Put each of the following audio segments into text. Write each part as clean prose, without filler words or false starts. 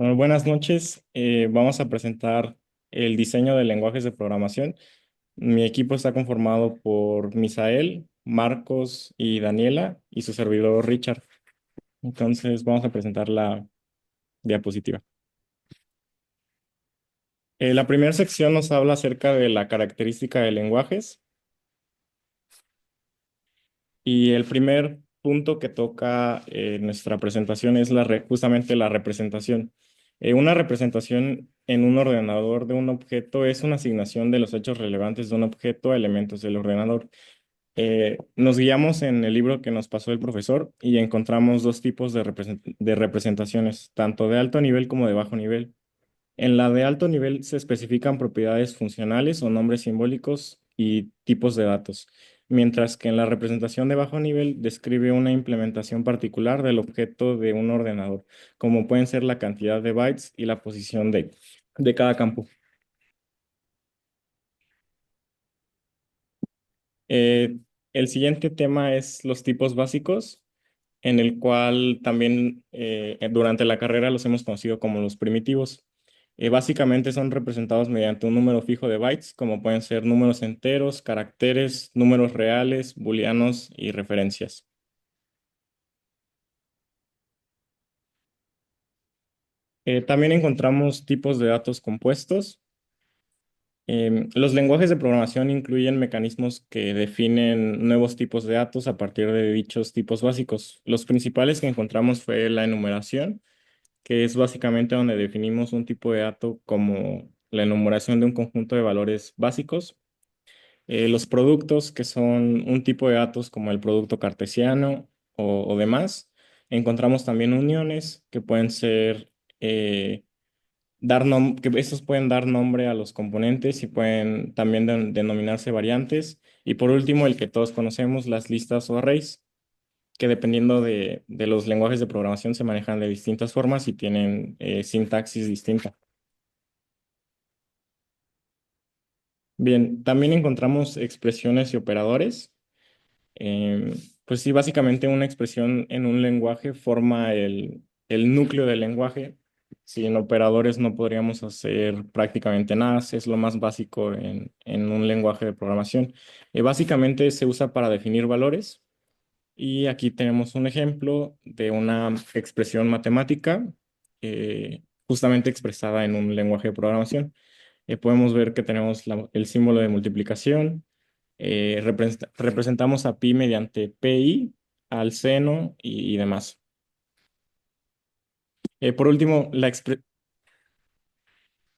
Bueno, buenas noches. Vamos a presentar el diseño de lenguajes de programación. Mi equipo está conformado por Misael, Marcos y Daniela y su servidor Richard. Entonces vamos a presentar la diapositiva. La primera sección nos habla acerca de la característica de lenguajes y el primer punto que toca nuestra presentación es justamente la representación. Una representación en un ordenador de un objeto es una asignación de los hechos relevantes de un objeto a elementos del ordenador. Nos guiamos en el libro que nos pasó el profesor y encontramos dos tipos de representaciones, tanto de alto nivel como de bajo nivel. En la de alto nivel se especifican propiedades funcionales o nombres simbólicos y tipos de datos, mientras que en la representación de bajo nivel describe una implementación particular del objeto de un ordenador, como pueden ser la cantidad de bytes y la posición de cada campo. Eh, el siguiente tema es los tipos básicos, en el cual también durante la carrera los hemos conocido como los primitivos. Básicamente son representados mediante un número fijo de bytes, como pueden ser números enteros, caracteres, números reales, booleanos y referencias. También encontramos tipos de datos compuestos. Los lenguajes de programación incluyen mecanismos que definen nuevos tipos de datos a partir de dichos tipos básicos. Los principales que encontramos fue la enumeración, que es básicamente donde definimos un tipo de dato como la enumeración de un conjunto de valores básicos. Los productos, que son un tipo de datos como el producto cartesiano o demás. Encontramos también uniones, que pueden ser, que estos pueden dar nombre a los componentes y pueden también denominarse variantes. Y por último, el que todos conocemos, las listas o arrays, que dependiendo de los lenguajes de programación se manejan de distintas formas y tienen sintaxis distinta. Bien, también encontramos expresiones y operadores. Em, pues sí, básicamente una expresión en un lenguaje forma el núcleo del lenguaje. Sin operadores no podríamos hacer prácticamente nada, es lo más básico en un lenguaje de programación. Básicamente se usa para definir valores. Y aquí tenemos un ejemplo de una expresión matemática justamente expresada en un lenguaje de programación. Podemos ver que tenemos el símbolo de multiplicación. Representamos a pi mediante pi al seno y demás. Por último,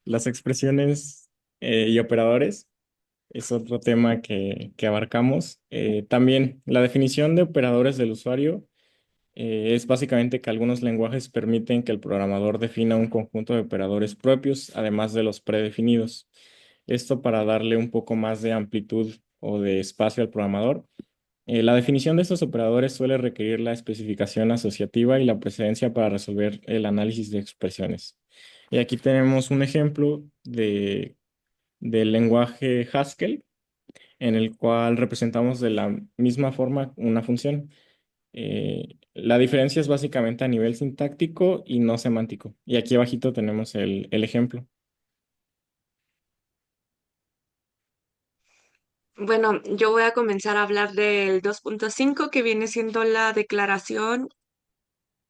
las expresiones y operadores es otro tema que abarcamos. También la definición de operadores del usuario. Es básicamente que algunos lenguajes permiten que el programador defina un conjunto de operadores propios, además de los predefinidos. Esto para darle un poco más de amplitud o de espacio al programador. La definición de estos operadores suele requerir la especificación asociativa y la precedencia para resolver el análisis de expresiones. Y aquí tenemos un ejemplo del lenguaje Haskell, en el cual representamos de la misma forma una función. La diferencia es básicamente a nivel sintáctico y no semántico. Y aquí abajito tenemos el ejemplo. Bueno, yo voy a comenzar a hablar del 2.5, que viene siendo la declaración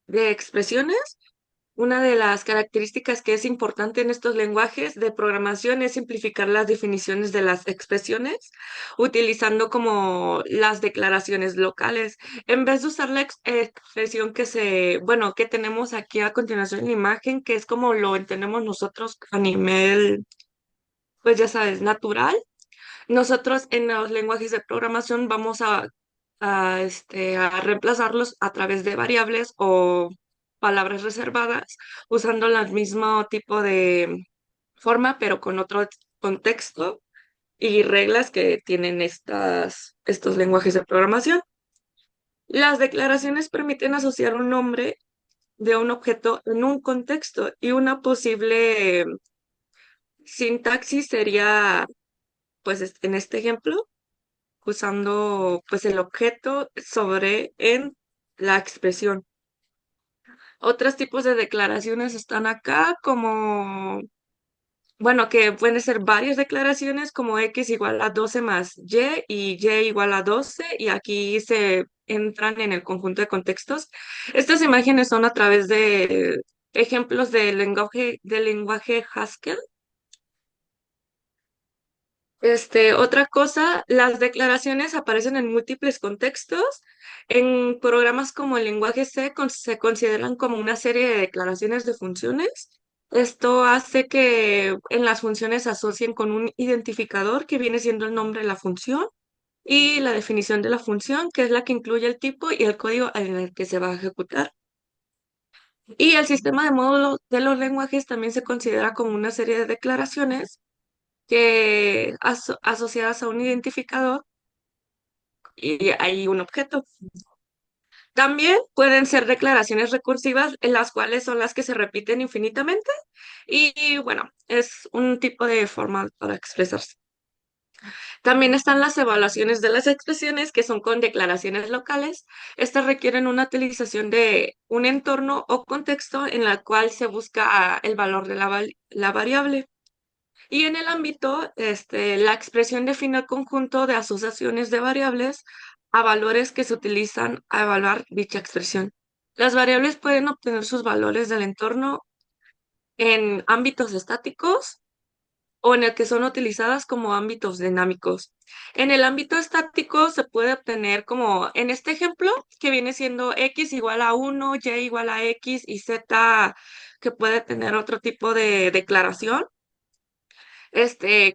de expresiones. Una de las características que es importante en estos lenguajes de programación es simplificar las definiciones de las expresiones, utilizando como las declaraciones locales. En vez de usar la expresión bueno, que tenemos aquí a continuación en la imagen, que es como lo entendemos nosotros a nivel, pues ya sabes, natural. Nosotros en los lenguajes de programación vamos a reemplazarlos a través de variables o palabras reservadas, usando el mismo tipo de forma, pero con otro contexto y reglas que tienen estos lenguajes de programación. Las declaraciones permiten asociar un nombre de un objeto en un contexto y una posible sintaxis sería, pues en este ejemplo, usando pues el objeto sobre en la expresión. Otros tipos de declaraciones están acá, como, bueno, que pueden ser varias declaraciones, como x igual a 12 más y igual a 12, y aquí se entran en el conjunto de contextos. Estas imágenes son a través de ejemplos del lenguaje Haskell. Otra cosa, las declaraciones aparecen en múltiples contextos. En programas como el lenguaje C se consideran como una serie de declaraciones de funciones. Esto hace que en las funciones se asocien con un identificador que viene siendo el nombre de la función y la definición de la función, que es la que incluye el tipo y el código en el que se va a ejecutar. Y el sistema de módulos de los lenguajes también se considera como una serie de declaraciones que asociadas a un identificador y hay un objeto. También pueden ser declaraciones recursivas, en las cuales son las que se repiten infinitamente y bueno, es un tipo de forma para expresarse. También están las evaluaciones de las expresiones, que son con declaraciones locales. Estas requieren una utilización de un entorno o contexto en la cual se busca el valor de la variable. Y en el ámbito, la expresión define el conjunto de asociaciones de variables a valores que se utilizan a evaluar dicha expresión. Las variables pueden obtener sus valores del entorno en ámbitos estáticos o en el que son utilizadas como ámbitos dinámicos. En el ámbito estático se puede obtener como en este ejemplo, que viene siendo x igual a 1, y igual a x y z que puede tener otro tipo de declaración.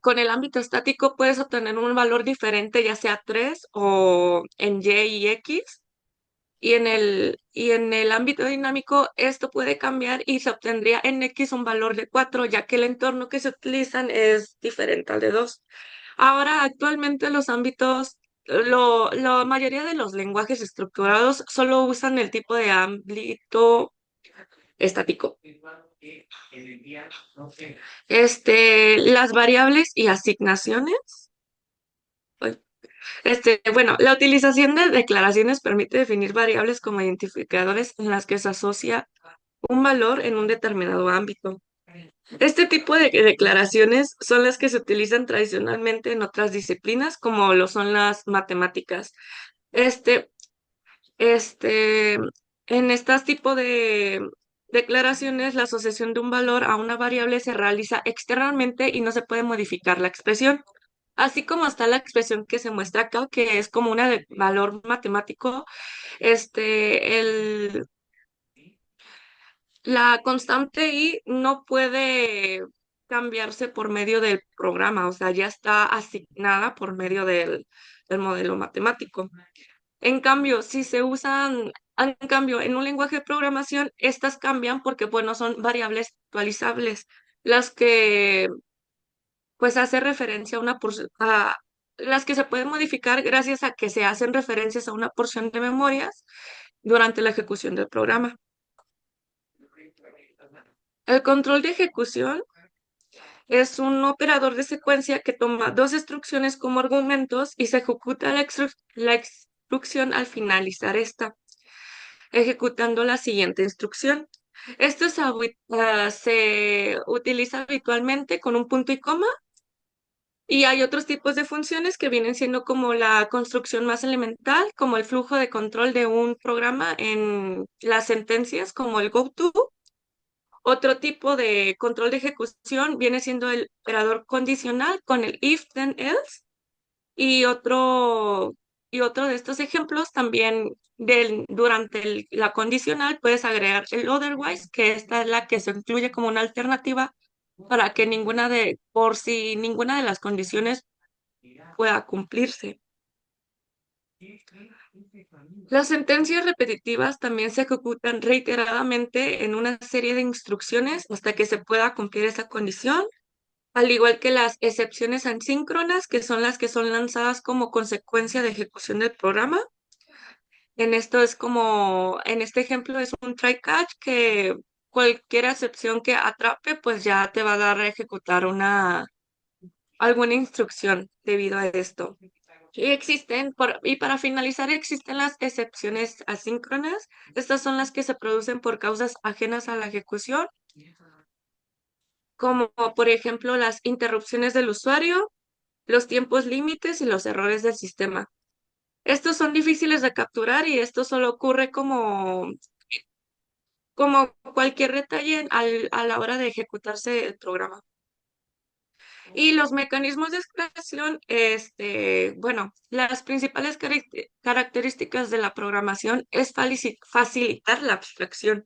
Con el ámbito estático puedes obtener un valor diferente, ya sea 3 o en Y y X. Y en el ámbito dinámico esto puede cambiar y se obtendría en X un valor de 4, ya que el entorno que se utilizan es diferente al de 2. Ahora, actualmente los ámbitos, la mayoría de los lenguajes estructurados solo usan el tipo de ámbito estático. Las variables y asignaciones. Ay, bueno, la utilización de declaraciones permite definir variables como identificadores en las que se asocia un valor en un determinado ámbito. Este tipo de declaraciones son las que se utilizan tradicionalmente en otras disciplinas, como lo son las matemáticas. Este, este, en este tipo de declaraciones, la asociación de un valor a una variable se realiza externamente y no se puede modificar la expresión. Así como está la expresión que se muestra acá, que es como una de valor matemático, el la constante y no puede cambiarse por medio del programa, o sea, ya está asignada por medio del modelo matemático. En cambio, en un lenguaje de programación, estas cambian porque, bueno, son variables actualizables, las que, pues, hace referencia a las que se pueden modificar gracias a que se hacen referencias a una porción de memorias durante la ejecución del programa. El control de ejecución es un operador de secuencia que toma dos instrucciones como argumentos y se ejecuta la instrucción al finalizar esta, ejecutando la siguiente instrucción. Esto se utiliza habitualmente con un punto y coma, y hay otros tipos de funciones que vienen siendo como la construcción más elemental, como el flujo de control de un programa en las sentencias, como el goto. Otro tipo de control de ejecución viene siendo el operador condicional con el if, then, else. Y otro de estos ejemplos también durante la condicional puedes agregar el otherwise, que esta es la que se incluye como una alternativa para que por si ninguna de las condiciones pueda cumplirse. Las sentencias repetitivas también se ejecutan reiteradamente en una serie de instrucciones hasta que se pueda cumplir esa condición, al igual que las excepciones asíncronas, que son las que son lanzadas como consecuencia de ejecución del programa. En este ejemplo es un try catch que cualquier excepción que atrape, pues ya te va a dar a ejecutar alguna instrucción debido a esto. Y para finalizar, existen las excepciones asíncronas. Estas son las que se producen por causas ajenas a la ejecución, como por ejemplo las interrupciones del usuario, los tiempos límites y los errores del sistema. Estos son difíciles de capturar y esto solo ocurre como cualquier detalle a la hora de ejecutarse el programa. Y los mecanismos de expresión, bueno, las principales características de la programación es facilitar la abstracción.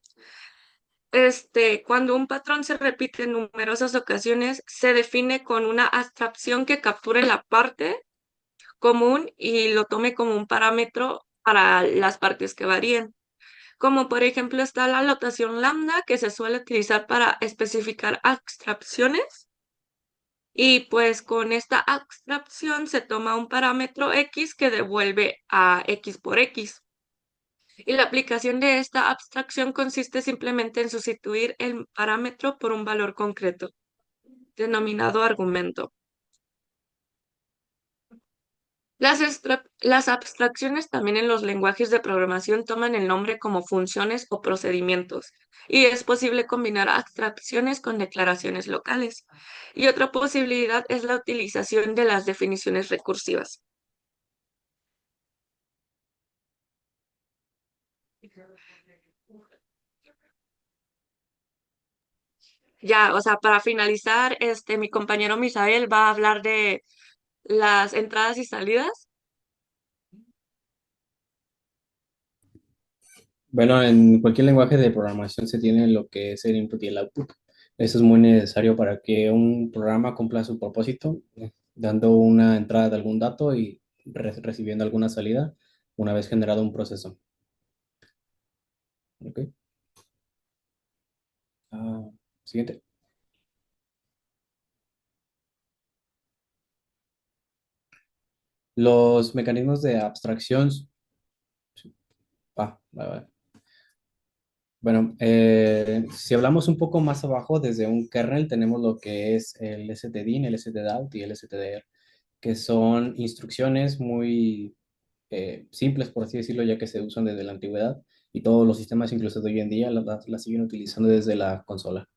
Cuando un patrón se repite en numerosas ocasiones, se define con una abstracción que capture la parte común y lo tome como un parámetro para las partes que varíen. Como por ejemplo está la notación lambda que se suele utilizar para especificar abstracciones y pues con esta abstracción se toma un parámetro x que devuelve a x por x. Y la aplicación de esta abstracción consiste simplemente en sustituir el parámetro por un valor concreto, denominado argumento. Las abstracciones también en los lenguajes de programación toman el nombre como funciones o procedimientos, y es posible combinar abstracciones con declaraciones locales. Y otra posibilidad es la utilización de las definiciones recursivas. Ya, o sea, para finalizar, mi compañero Misael va a hablar de las entradas y salidas. Bueno, en cualquier lenguaje de programación se tiene lo que es el input y el output. Eso es muy necesario para que un programa cumpla su propósito, dando una entrada de algún dato y recibiendo alguna salida una vez generado un proceso. ¿Ok? Ah, siguiente. Los mecanismos de abstracción. Va, va. Bueno, si hablamos un poco más abajo, desde un kernel tenemos lo que es el stdin, el stdout y el stdr, que son instrucciones muy simples, por así decirlo, ya que se usan desde la antigüedad y todos los sistemas, incluso de hoy en día, las siguen utilizando desde la consola.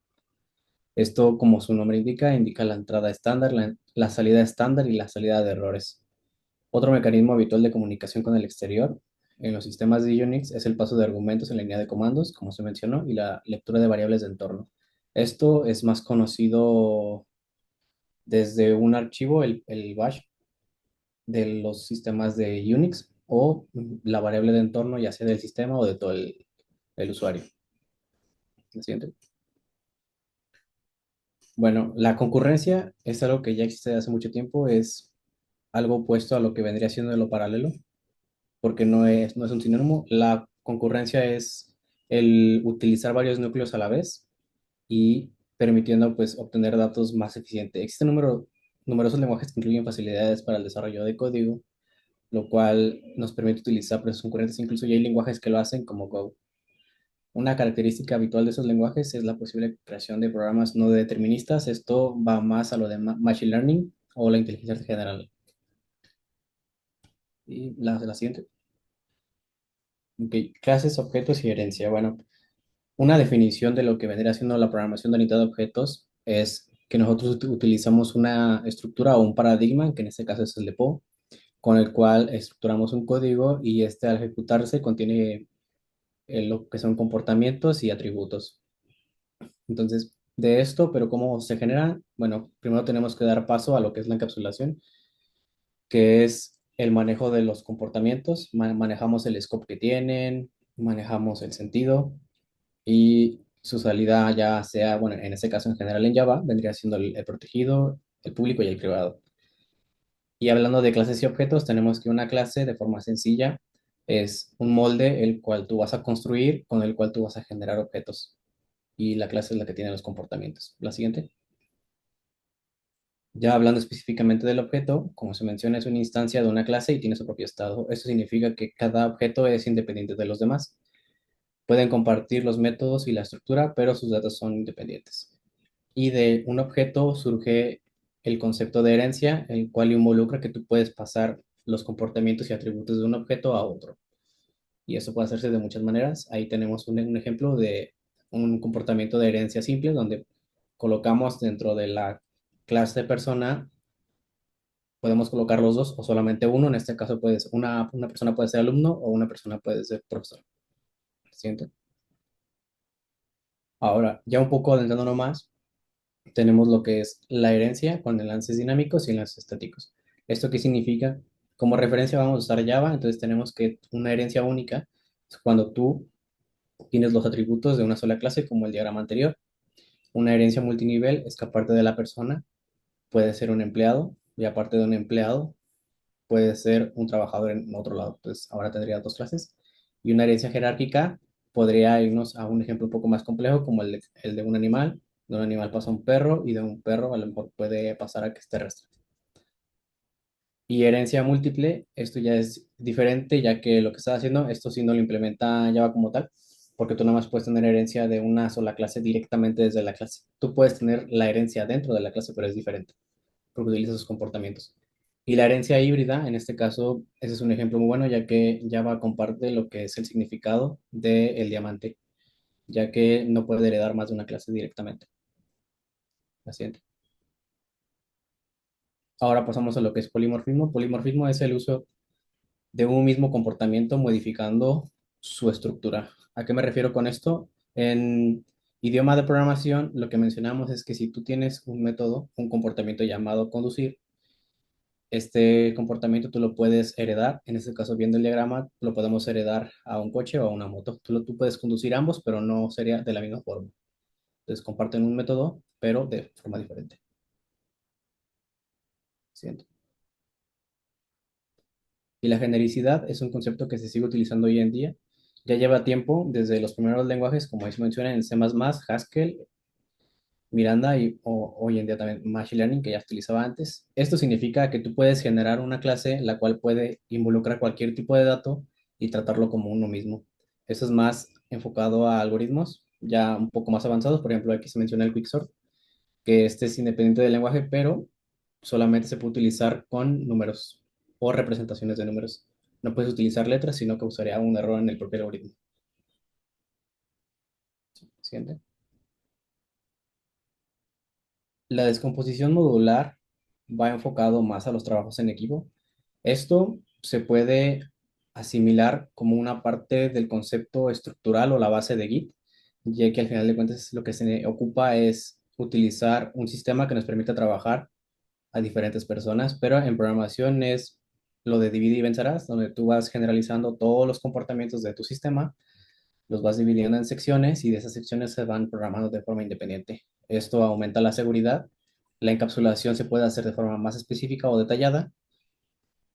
Esto, como su nombre indica, indica la entrada estándar, la salida estándar y la salida de errores. Otro mecanismo habitual de comunicación con el exterior en los sistemas de Unix es el paso de argumentos en la línea de comandos, como se mencionó, y la lectura de variables de entorno. Esto es más conocido desde un archivo, el bash, de los sistemas de Unix o la variable de entorno, ya sea del sistema o de todo el usuario. ¿Lo siguiente? Bueno, la concurrencia es algo que ya existe desde hace mucho tiempo, es algo opuesto a lo que vendría siendo lo paralelo, porque no es un sinónimo. La concurrencia es el utilizar varios núcleos a la vez y permitiendo pues obtener datos más eficiente. Existen numerosos lenguajes que incluyen facilidades para el desarrollo de código, lo cual nos permite utilizar procesos concurrentes. Incluso ya hay lenguajes que lo hacen como Go. Una característica habitual de esos lenguajes es la posible creación de programas no deterministas. Esto va más a lo de Machine Learning o la inteligencia general. Y la siguiente. Ok, clases, objetos y herencia. Bueno, una definición de lo que vendría siendo la programación orientada a objetos es que nosotros utilizamos una estructura o un paradigma, que en este caso es el de Poe, con el cual estructuramos un código y este al ejecutarse contiene lo que son comportamientos y atributos. Entonces, de esto, pero ¿cómo se genera? Bueno, primero tenemos que dar paso a lo que es la encapsulación, que es el manejo de los comportamientos. Manejamos el scope que tienen, manejamos el sentido y su salida ya sea, bueno, en este caso en general en Java, vendría siendo el protegido, el público y el privado. Y hablando de clases y objetos, tenemos que una clase de forma sencilla es un molde el cual tú vas a construir, con el cual tú vas a generar objetos. Y la clase es la que tiene los comportamientos. La siguiente. Ya hablando específicamente del objeto, como se menciona, es una instancia de una clase y tiene su propio estado. Eso significa que cada objeto es independiente de los demás. Pueden compartir los métodos y la estructura, pero sus datos son independientes. Y de un objeto surge el concepto de herencia, el cual involucra que tú puedes pasar los comportamientos y atributos de un objeto a otro. Y eso puede hacerse de muchas maneras. Ahí tenemos un ejemplo de un comportamiento de herencia simple donde colocamos dentro de la clase de persona, podemos colocar los dos o solamente uno. En este caso, puede ser una persona puede ser alumno o una persona puede ser profesor. ¿Siente? Ahora, ya un poco adentrándonos más, tenemos lo que es la herencia con enlaces dinámicos y enlaces estáticos. ¿Esto qué significa? Como referencia vamos a usar Java, entonces tenemos que una herencia única es cuando tú tienes los atributos de una sola clase, como el diagrama anterior. Una herencia multinivel es que aparte de la persona, puede ser un empleado, y aparte de un empleado, puede ser un trabajador en otro lado. Entonces, ahora tendría dos clases. Y una herencia jerárquica podría irnos a un ejemplo un poco más complejo, como el de un animal. De un animal pasa a un perro y de un perro a lo mejor puede pasar a que es terrestre. Y herencia múltiple, esto ya es diferente, ya que lo que está haciendo, esto sí no lo implementa Java como tal, porque tú nada más puedes tener herencia de una sola clase directamente desde la clase. Tú puedes tener la herencia dentro de la clase, pero es diferente, porque utiliza sus comportamientos. Y la herencia híbrida, en este caso, ese es un ejemplo muy bueno, ya que Java comparte lo que es el significado del diamante, ya que no puede heredar más de una clase directamente. La siguiente. Ahora pasamos a lo que es polimorfismo. Polimorfismo es el uso de un mismo comportamiento modificando su estructura. ¿A qué me refiero con esto? En idioma de programación, lo que mencionamos es que si tú tienes un método, un comportamiento llamado conducir, este comportamiento tú lo puedes heredar. En este caso, viendo el diagrama, lo podemos heredar a un coche o a una moto. Tú puedes conducir ambos, pero no sería de la misma forma. Entonces, comparten un método, pero de forma diferente. Siguiente. Y la genericidad es un concepto que se sigue utilizando hoy en día. Ya lleva tiempo desde los primeros lenguajes, como ahí se menciona en C++, Haskell, Miranda y hoy en día también Machine Learning, que ya se utilizaba antes. Esto significa que tú puedes generar una clase la cual puede involucrar cualquier tipo de dato y tratarlo como uno mismo. Eso es más enfocado a algoritmos ya un poco más avanzados. Por ejemplo, aquí se menciona el Quicksort, que este es independiente del lenguaje, pero solamente se puede utilizar con números o representaciones de números. No puedes utilizar letras, sino que usaría un error en el propio algoritmo. Siguiente. La descomposición modular va enfocado más a los trabajos en equipo. Esto se puede asimilar como una parte del concepto estructural o la base de Git, ya que al final de cuentas lo que se ocupa es utilizar un sistema que nos permita trabajar a diferentes personas, pero en programación es lo de divide y vencerás, donde tú vas generalizando todos los comportamientos de tu sistema, los vas dividiendo en secciones y de esas secciones se van programando de forma independiente. Esto aumenta la seguridad. La encapsulación se puede hacer de forma más específica o detallada.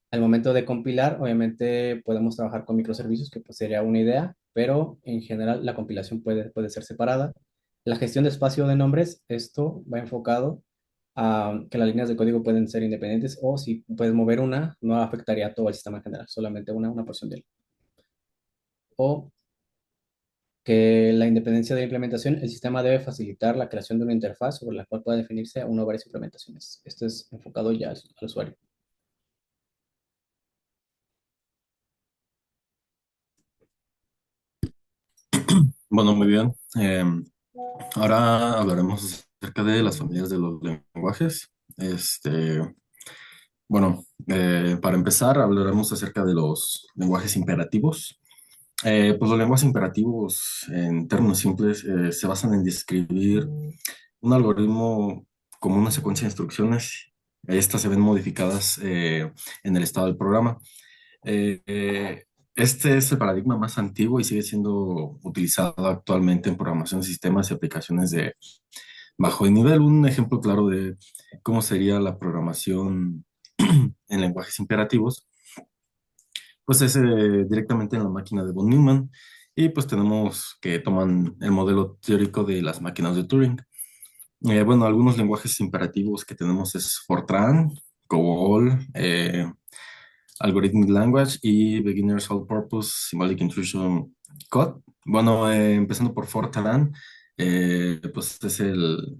Al momento de compilar, obviamente podemos trabajar con microservicios, que pues sería una idea, pero en general la compilación puede ser separada. La gestión de espacio de nombres, esto va enfocado a que las líneas de código pueden ser independientes o si puedes mover una, no afectaría todo el sistema en general, solamente una porción de él. O que la independencia de la implementación, el sistema debe facilitar la creación de una interfaz sobre la cual pueda definirse una o varias implementaciones. Esto es enfocado ya al usuario. Bueno, muy bien. Ahora hablaremos acerca de las familias de los lenguajes. Bueno, para empezar, hablaremos acerca de los lenguajes imperativos. Pues los lenguajes imperativos, en términos simples, se basan en describir un algoritmo como una secuencia de instrucciones. Estas se ven modificadas en el estado del programa. Eh, eh, este es el paradigma más antiguo y sigue siendo utilizado actualmente en programación de sistemas y aplicaciones de bajo nivel. Un ejemplo claro de cómo sería la programación en lenguajes imperativos, pues es directamente en la máquina de von Neumann. Y pues tenemos que toman el modelo teórico de las máquinas de Turing. Bueno, algunos lenguajes imperativos que tenemos es Fortran, COBOL, Algorithmic Language y Beginner's All Purpose Symbolic Intrusion Code. Bueno, empezando por Fortran, pues es el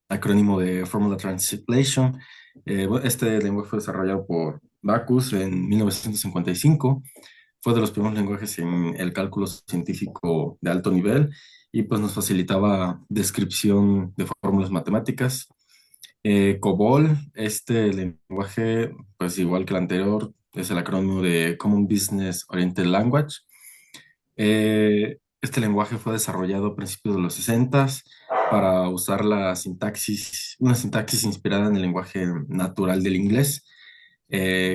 acrónimo de Formula Translation. Este lenguaje fue desarrollado por Bacchus en 1955. Fue de los primeros lenguajes en el cálculo científico de alto nivel y pues nos facilitaba descripción de fórmulas matemáticas. COBOL, este lenguaje, pues igual que el anterior, es el acrónimo de Common Business Oriented Language. Este lenguaje fue desarrollado a principios de los 60 para usar una sintaxis inspirada en el lenguaje natural del inglés,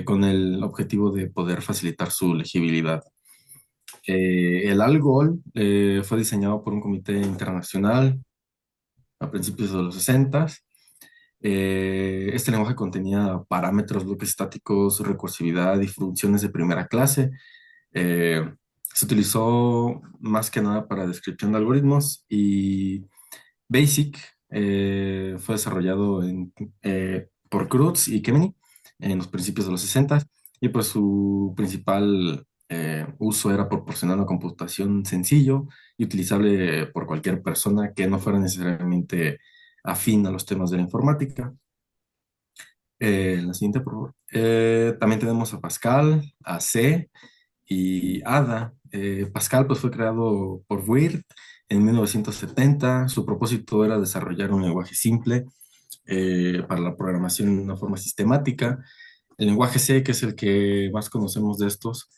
con el objetivo de poder facilitar su legibilidad. El ALGOL fue diseñado por un comité internacional a principios de los 60. Este lenguaje contenía parámetros, bloques estáticos, recursividad y funciones de primera clase. Eh, Se utilizó más que nada para descripción de algoritmos y BASIC fue desarrollado por Cruz y Kemeny en los principios de los 60 y pues su principal uso era proporcionar una computación sencillo y utilizable por cualquier persona que no fuera necesariamente afín a los temas de la informática. La siguiente, por favor. También tenemos a Pascal, a C y Ada. Pascal pues, fue creado por Wirth en 1970. Su propósito era desarrollar un lenguaje simple para la programación de una forma sistemática. El lenguaje C, que es el que más conocemos de estos,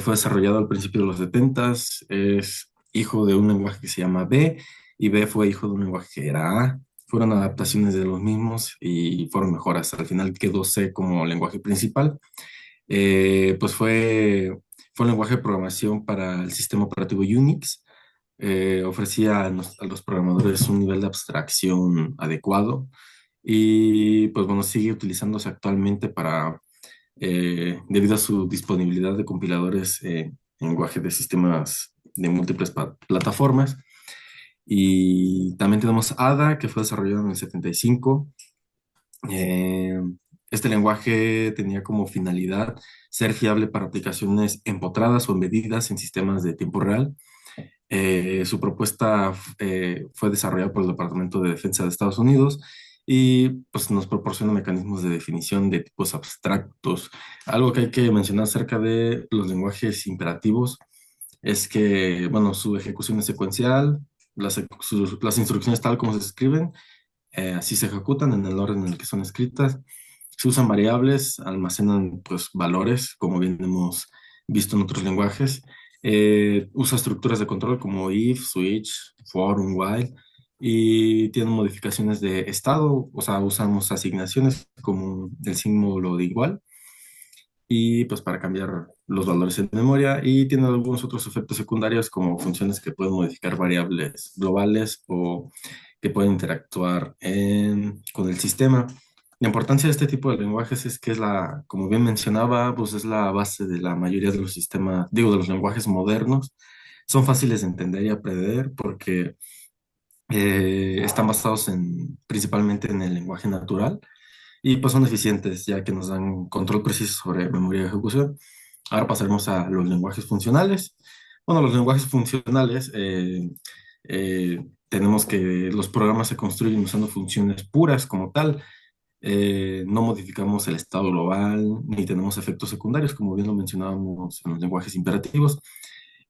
fue desarrollado al principio de los 70. Es hijo de un lenguaje que se llama B y B fue hijo de un lenguaje que era A. Fueron adaptaciones de los mismos y fueron mejoras. Al final quedó C como lenguaje principal. Pues fue un lenguaje de programación para el sistema operativo Unix. Ofrecía a los programadores un nivel de abstracción adecuado y pues bueno, sigue utilizándose actualmente debido a su disponibilidad de compiladores en lenguaje de sistemas de múltiples plataformas. Y también tenemos ADA, que fue desarrollado en el 75. Eh, este lenguaje tenía como finalidad ser fiable para aplicaciones empotradas o embedidas en sistemas de tiempo real. Su propuesta fue desarrollada por el Departamento de Defensa de Estados Unidos y pues, nos proporciona mecanismos de definición de tipos abstractos. Algo que hay que mencionar acerca de los lenguajes imperativos es que, bueno, su ejecución es secuencial, las instrucciones tal como se escriben, así se ejecutan en el orden en el que son escritas. Se usan variables, almacenan pues valores, como bien hemos visto en otros lenguajes. Usa estructuras de control como if, switch, for, un while, y tienen modificaciones de estado, o sea, usamos asignaciones como el símbolo de igual, y pues para cambiar los valores en memoria, y tiene algunos otros efectos secundarios como funciones que pueden modificar variables globales o que pueden interactuar con el sistema. La importancia de este tipo de lenguajes es que como bien mencionaba, pues es la base de la mayoría de los sistemas, digo, de los lenguajes modernos. Son fáciles de entender y aprender porque están basados principalmente en el lenguaje natural y pues son eficientes ya que nos dan control preciso sobre memoria de ejecución. Ahora pasaremos a los lenguajes funcionales. Bueno, los lenguajes funcionales tenemos que los programas se construyen usando funciones puras como tal. No modificamos el estado global ni tenemos efectos secundarios, como bien lo mencionábamos en los lenguajes imperativos.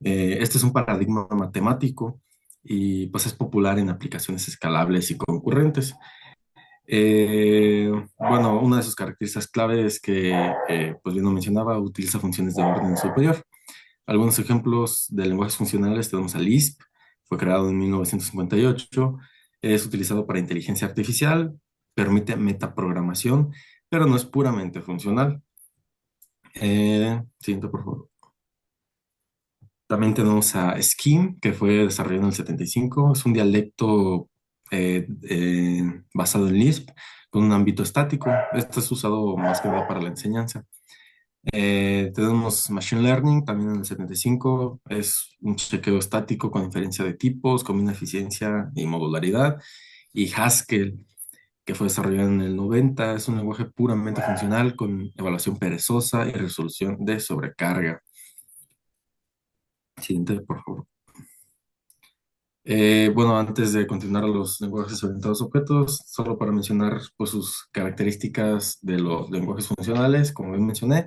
Este es un paradigma matemático y pues es popular en aplicaciones escalables y concurrentes. Bueno, una de sus características clave es que, pues bien lo mencionaba, utiliza funciones de orden superior. Algunos ejemplos de lenguajes funcionales tenemos a Lisp, fue creado en 1958, es utilizado para inteligencia artificial, permite metaprogramación, pero no es puramente funcional. Siguiente, por favor. También tenemos a Scheme, que fue desarrollado en el 75. Es un dialecto basado en Lisp, con un ámbito estático. Esto es usado más que nada para la enseñanza. Tenemos Machine Learning, también en el 75. Es un chequeo estático con inferencia de tipos, combina eficiencia y modularidad. Y Haskell, que fue desarrollado en el 90. Es un lenguaje puramente funcional con evaluación perezosa y resolución de sobrecarga. Siguiente, por favor. Bueno, antes de continuar a los lenguajes orientados a objetos, solo para mencionar pues, sus características de los lenguajes funcionales, como bien mencioné,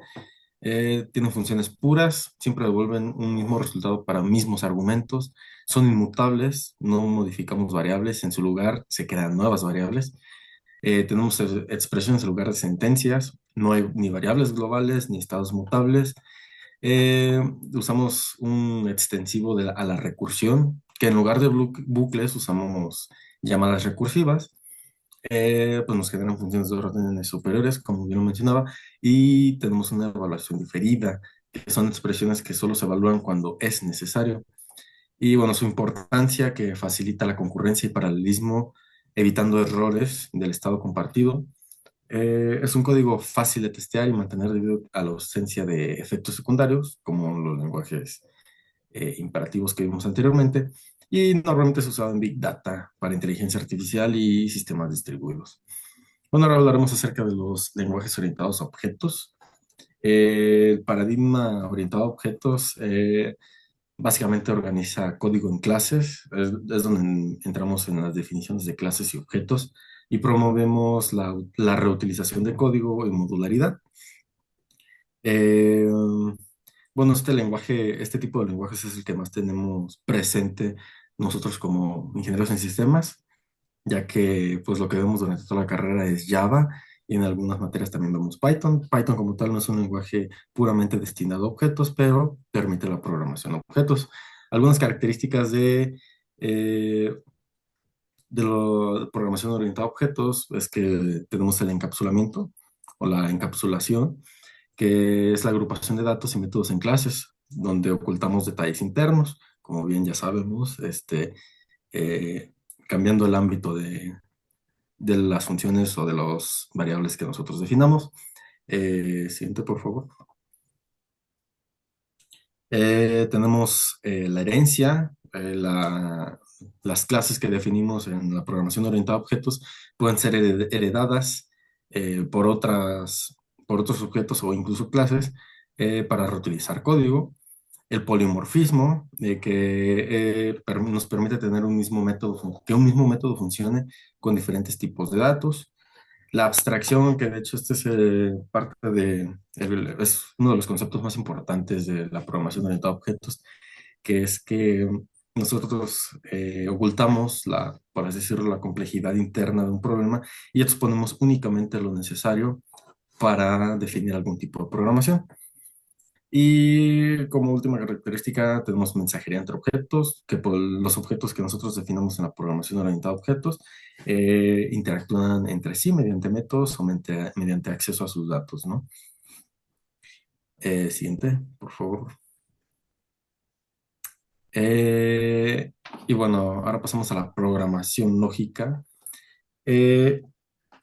tienen funciones puras, siempre devuelven un mismo resultado para mismos argumentos, son inmutables, no modificamos variables, en su lugar se crean nuevas variables. Tenemos expresiones en lugar de sentencias, no hay ni variables globales ni estados mutables. Eh, Usamos un extensivo a la recursión, que en lugar de bucles usamos llamadas recursivas. Pues nos generan funciones de órdenes superiores, como bien lo mencionaba, y tenemos una evaluación diferida, que son expresiones que solo se evalúan cuando es necesario. Y bueno, su importancia que facilita la concurrencia y paralelismo, evitando errores del estado compartido. Es un código fácil de testear y mantener debido a la ausencia de efectos secundarios, como los lenguajes imperativos que vimos anteriormente, y normalmente es usado en Big Data para inteligencia artificial y sistemas distribuidos. Bueno, ahora hablaremos acerca de los lenguajes orientados a objetos. El paradigma orientado a objetos básicamente organiza código en clases, es donde entramos en las definiciones de clases y objetos y promovemos la reutilización de código y modularidad. Eh, bueno, este tipo de lenguajes es el que más tenemos presente nosotros como ingenieros en sistemas, ya que pues lo que vemos durante toda la carrera es Java y en algunas materias también vemos Python. Python como tal no es un lenguaje puramente destinado a objetos, pero permite la programación a objetos. Algunas características eh, de la programación orientada a objetos es que tenemos el encapsulamiento o la encapsulación, que es la agrupación de datos y métodos en clases, donde ocultamos detalles internos, como bien ya sabemos, eh, cambiando el ámbito de las funciones o de las variables que nosotros definamos. Siguiente, por favor. Tenemos la herencia, las clases que definimos en la programación orientada a objetos pueden ser heredadas por por otros objetos o incluso clases para reutilizar código. El polimorfismo, que nos permite tener un mismo método, que un mismo método funcione con diferentes tipos de datos. La abstracción, que de hecho este es es uno de los conceptos más importantes de la programación orientada a objetos, que es que nosotros ocultamos por así decirlo, la complejidad interna de un problema y exponemos únicamente lo necesario para definir algún tipo de programación. Y como última característica tenemos mensajería entre objetos, que por los objetos que nosotros definamos en la programación orientada a objetos interactúan entre sí mediante métodos o mediante acceso a sus datos, ¿no? Siguiente, por favor. Eh, y bueno, ahora pasamos a la programación lógica. Eh,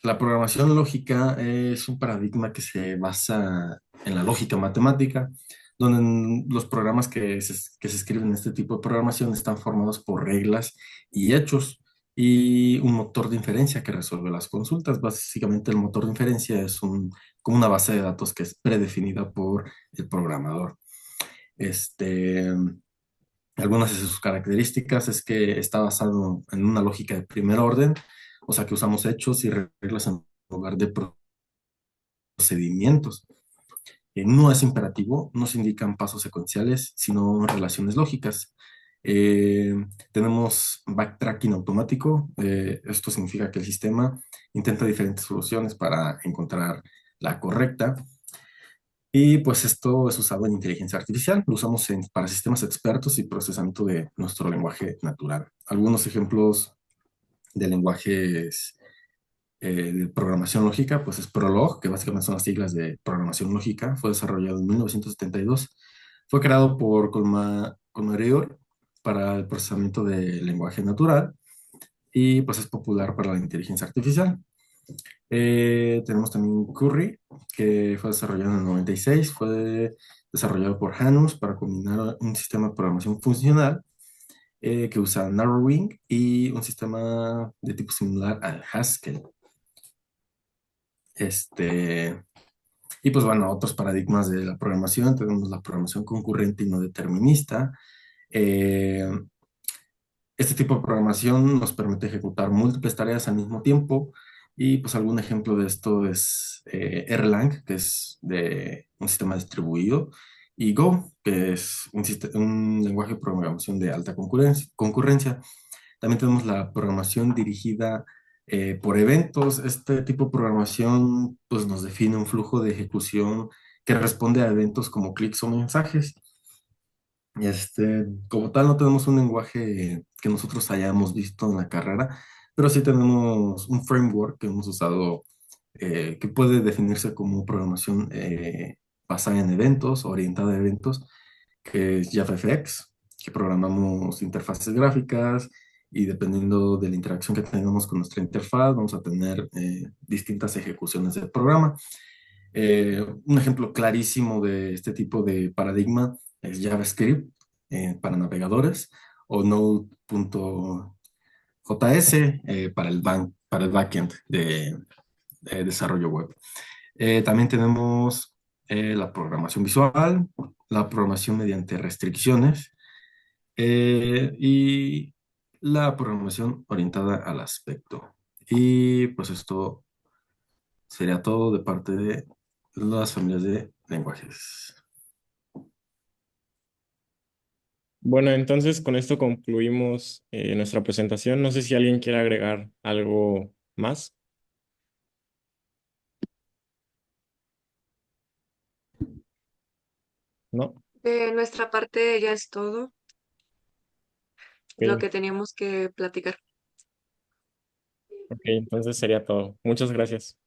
la programación lógica es un paradigma que se basa en la lógica matemática, donde los programas que se escriben en este tipo de programación están formados por reglas y hechos y un motor de inferencia que resuelve las consultas. Básicamente el motor de inferencia es como una base de datos que es predefinida por el programador. Este, Algunas de sus características es que está basado en una lógica de primer orden, o sea que usamos hechos y reglas en lugar de procedimientos. No es imperativo, no se indican pasos secuenciales, sino relaciones lógicas. Eh, Tenemos backtracking automático. Esto significa que el sistema intenta diferentes soluciones para encontrar la correcta. Y pues esto es usado en inteligencia artificial, lo usamos para sistemas expertos y procesamiento de nuestro lenguaje natural. Algunos ejemplos de lenguajes de programación lógica, pues es Prolog, que básicamente son las siglas de programación lógica, fue desarrollado en 1972, fue creado por Colmar para el procesamiento de lenguaje natural y pues es popular para la inteligencia artificial. Tenemos también Curry, que fue desarrollado en el 96, fue desarrollado por Janus para combinar un sistema de programación funcional que usa Narrowing y un sistema de tipo similar al Haskell. Este, y pues bueno, otros paradigmas de la programación, tenemos la programación concurrente y no determinista. Eh, Este tipo de programación nos permite ejecutar múltiples tareas al mismo tiempo y pues algún ejemplo de esto es Erlang, que es de un sistema distribuido, y Go, que es un lenguaje de programación de alta concurrencia. También tenemos la programación dirigida por eventos. Este tipo de programación pues, nos define un flujo de ejecución que responde a eventos como clics o mensajes. Como tal, no tenemos un lenguaje que nosotros hayamos visto en la carrera, pero sí tenemos un framework que hemos usado que puede definirse como programación basada en eventos, orientada a eventos, que es JavaFX, que programamos interfaces gráficas y dependiendo de la interacción que tengamos con nuestra interfaz, vamos a tener distintas ejecuciones del programa. Un ejemplo clarísimo de este tipo de paradigma es JavaScript para navegadores o Node.js para el backend de desarrollo web. También tenemos la programación visual, la programación mediante restricciones y la programación orientada al aspecto. Y pues esto sería todo de parte de las familias de lenguajes. Bueno, entonces con esto concluimos nuestra presentación. No sé si alguien quiere agregar algo más, ¿no? De nuestra parte ya es todo lo Ok, que teníamos que platicar. ok, entonces sería todo. Muchas gracias.